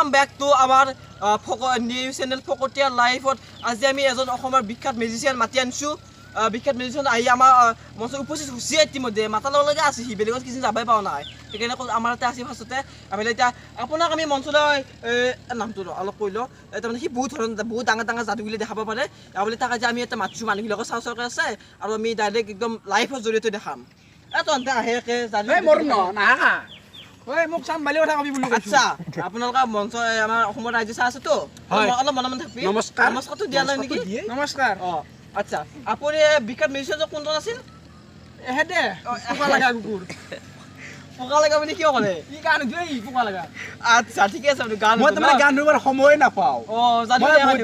welcome back to আমাৰ news channel ফকটিয়া লাইফত আজি আমি এজন অসমৰ বিখ্যাত মিউজিচিয়ান মাতি আনছো বিখ্যাত মিউজিচিয়ান আহি আমাৰ মঞ্চত উপস্থিত হৈছে ইতিমধ্যে মাতাৰ লগে আছে সি বেলেগত কিছু যাবই পাও নাই সেইকাৰণে আমাৰ তাতে আছে ফাৰ্ষ্টতে আমি এতিয়া আপোনাক আমি মঞ্চলৈ নামটো অলপ কৈ লওঁ তাৰমানে সি বহুত ডাঙৰ ডাঙৰ যাদুগুলি দেখাব পাৰে বুলি তাক আজি আমি এটা মাতিছোঁ মানুহবিলাকৰ চাওঁ চাওঁকৈ আছে আৰু আমি ডাইৰেক্ট একদম লাইভৰ জৰিয়তে দেখাম তহঁতে আহে যাদু নাহা ঐ মোক চাম বালি কথা কবি বুলি আচ্ছা আপোনালোকৰ মঞ্চ আমাৰ অসমৰ ৰাজ্য চাই আছে তো অলপ মনে মনে থাকবি নমস্কাৰটো দিয়া নাই নেকি নমস্কাৰ আচ্ছা আপুনি বিখ্যাত মিউজিচিয়ান কোনজন আছিল এহেতে পোকা লগা কুকুৰ পোকা লগা বুলি কিয় ক'লে কি গান ধুই পোকা লগা আচ্ছা ঠিক আছে আপুনি গান মই তোমাৰ গান ধুবৰ সময় নাপাওঁ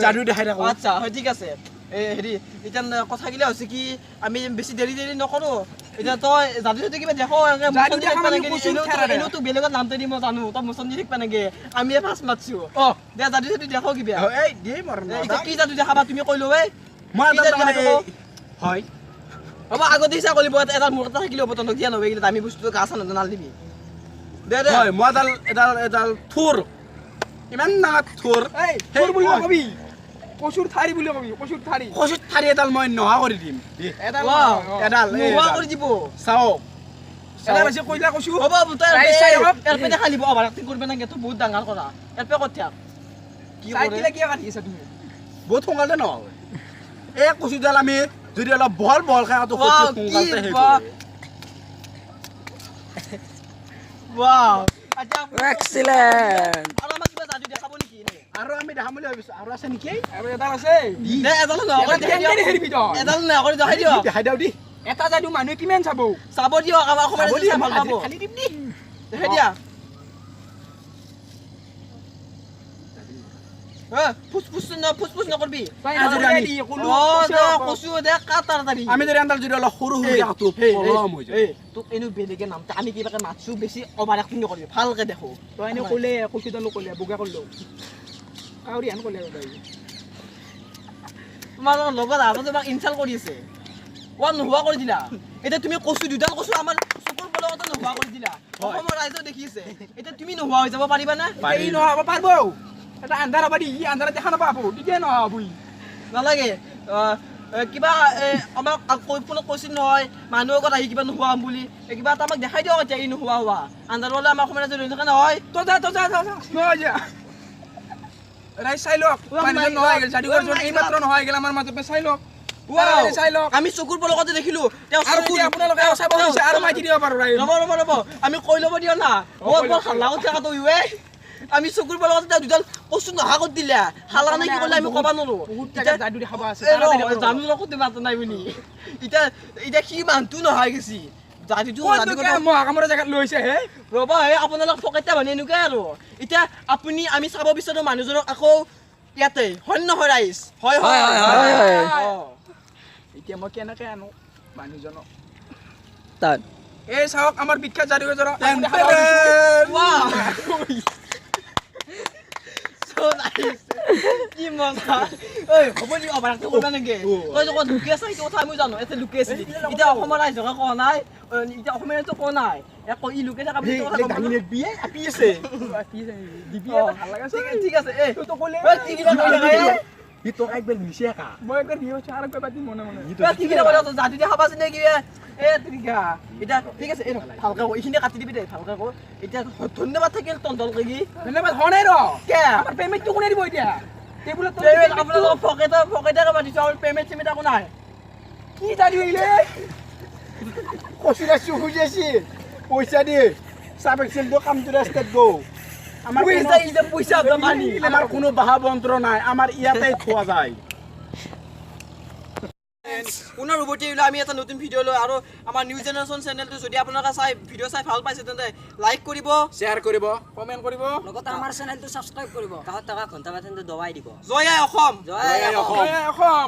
যাদু দেখাই থাকোঁ আচ্ছা হয় ঠিক আছে হেৰি এতিয়া কথাগিলা হৈছে কি আমি বেছি দেৰি নকৰোঁ এতিয়া তই যাদু যদি কিবা দেখো এনেওতো বেলেগত নামটো দি মই জানো তই মোচন দি থাকিবা নেকি আমিয়ে ফাৰ্ষ্ট মাতিছোঁ দে যাদু যদি দেখো কিবা কি যাদু দেখাবা তুমি কৈ লোৱে হয় হ'ব আগতে ইচ্ছা কৰিব এটা মূৰত থাকিলে হ'ব তহঁতক দিয়া নবে দামী বস্তু গা চা নাল দিবি দে দে হয় মই এডাল থুৰ ইমান ডাঙৰ থুৰ থুৰ বুলি কবি কচুৰ ঠাৰি বুলি কবি কচুৰ ঠাৰি এডাল মই নোহোৱা কৰি দিম এডাল নোহোৱা কৰি দিব চাওক এডাল আছে কইলা কচু হ'ব তই এলপে দেখাই দিব অভাৰএক্টিং কৰিব নাগে তই বহুত ডাঙৰ কৰা এলপে ক'ত থাক কি কৰে কি কাটি আছে তুমি বহুত সোনকালে নহয় এই কচুডাল আমি যদি অলপ বহল খাওঁতো সোনকালে হেৰি ৱাও এক্সিলেন্ট আৰু আমাক কিবা যাদু দেখাব নেকি আৰু আমি দেখাম বুলি ভাবিছোঁ আৰু আছে নেকি আৰু এডাল আছে দে এডাল এডাল নকৰি দেখাই দিয়ক দেখাই দিওঁ দি এটা যাদু মানুহে কিমান চাব দিয়ক আমাৰ অসমত ভাল পাব খালি দিম দি দেখাই দিয়া ফুসফুস নকৰবি কচু দে কাটাৰি আমি যদি আন্দাল যদি অলপ সৰু সৰু কাটো পলম হৈ যায় তোক এনে বেলেগে নামতে আমি কিবাকে মাতছো বেছি অভাৰ এক্টিং নকৰবি ভালকে দেখো তই এনে ক'লে কচুডালো ক'লে বগা ক'লো কাউৰী আন ক'লে তোমাৰ লগত আৰু তোমাক ইনচাল্ট কৰি আছে নোহোৱা কৰি দিলা এতিয়া তুমি কচু দুডাল কচু আমাৰ চকুৰ পলকতে নোহোৱা কৰি দিলা অসমৰ ৰাইজে দেখি আছে এতিয়া তুমি নোহোৱা হৈ যাব পাৰিবা না এই নহ'ব পাৰিব এটা আন্ধাৰ হ'ব দি আন্ধাৰত দেখা নাপাব তেতিয়া নহ'ব নালাগে কিবা আমাক কোনো কৈছিল নহয় মানুহ আগত আহি কিবা নোহোৱা হ'ম বুলি কিবা এটা আমাক দেখাই দিয়ক এতিয়া ই নোহোৱা হোৱা আন্ধাৰ হ'লে আমাৰ অসমীয়া ৰাইজে ৰৈ থকা নহয় নহয় যা ৰাইজ চাই লওক মানুহজন নহয় গ'ল যাদুঘৰ এই মাত্ৰ নহয় গ'ল আমাৰ মাজতে চাই লওক চাই লওক আমি চকুৰ পলকতে দেখিলো আপোনালোকে চাব খুজিছে আৰু মাতি দিব পাৰোঁ ৰ'ব আমি কৈ ল'ব দিয় না হাল্লাগত থকাটো আমি চকুৰ পলকতে দুডাল কচু নহা কৰি দিলা হালা নে কি ক'লে আমি ক'ব নোৱাৰো যাদু দেখাব আছে জানো লগতে মাতা নাই বুলি এতিয়া সি মানুহটো নহয় গেছি মহাকামৰ জেগাত লৈছে হে ৰ'ব আপোনালোক ফকেটা মানে এনেকুৱাই আৰু এতিয়া আমি চাব বিচাৰো মানুহজনক আকৌ ইয়াতে হয় নহয় ৰাইজ হয় এতিয়া মই কেনেকে আনো মানুহজনক তাত এই চাওক আমাৰ বিখ্যাত যাদুঘৰ কি মজা হ'ব নি অভাৰএক্টিং কৰিবা নেকি তই যে ক'ত লুকি আছা সেইটো কথা আমি জানো এতিয়া লুকি আছিলি এতিয়া অসমৰ ৰাইজক কোৱা নাই এতিয়া অসমীয়া ৰাইজক কোৱা নাই ই লুকি থকা বুলি আপি আছে ঠিক আছে ই তোক একবাৰ নিছে কা মই একবাৰ দিয়ে আছে আৰু একবাৰ পাতি মনে মনে কি কিনা বলা তো জাতি দেখা পাছ নে কি তৰিকা এতিয়া ঠিক আছে ভালকে এইখিনি কাটি দিবি দে ভালকে ক এতিয়া ধন্যবাদ থাকিল তন্দল কি ধন্যবাদ হনে ৰ কে আমাৰ পেমেন্টটো কোনে দিব এতিয়া টেবুলত আপোনালোক ফকেটা মাতিছো আৰু পেমেন্ট চেমেন্ট একো নাই কি দাদি হইলে কচিৰা খুজি আছে পইচা দি সাব এক্সেলটো কামটো ৰাস্তাত গো আমাৰ পইচা মানি আমাৰ কোনো বাহা বন্ত্ৰ নাই আমাৰ ইয়াতে খোৱা যায় পুনৰ উভতি আহিলে আমি এটা নতুন ভিডিঅ' লৈ আৰু আমাৰ নিউ জেনেৰেশ্যন চেনেলটো যদি আপোনালোকে ভিডিঅ' চাই ভাল পাইছে তেন্তে লাইক কৰিব শ্বেয়াৰ কৰিব কমেণ্ট কৰিব লগতে আমাৰ চেনেলটো ছাবস্ক্ৰাইব কৰিব কাষত থকা ঘণ্টা বাটনটো দবাই দিব জয় আই অসম জয় আই অসম অসম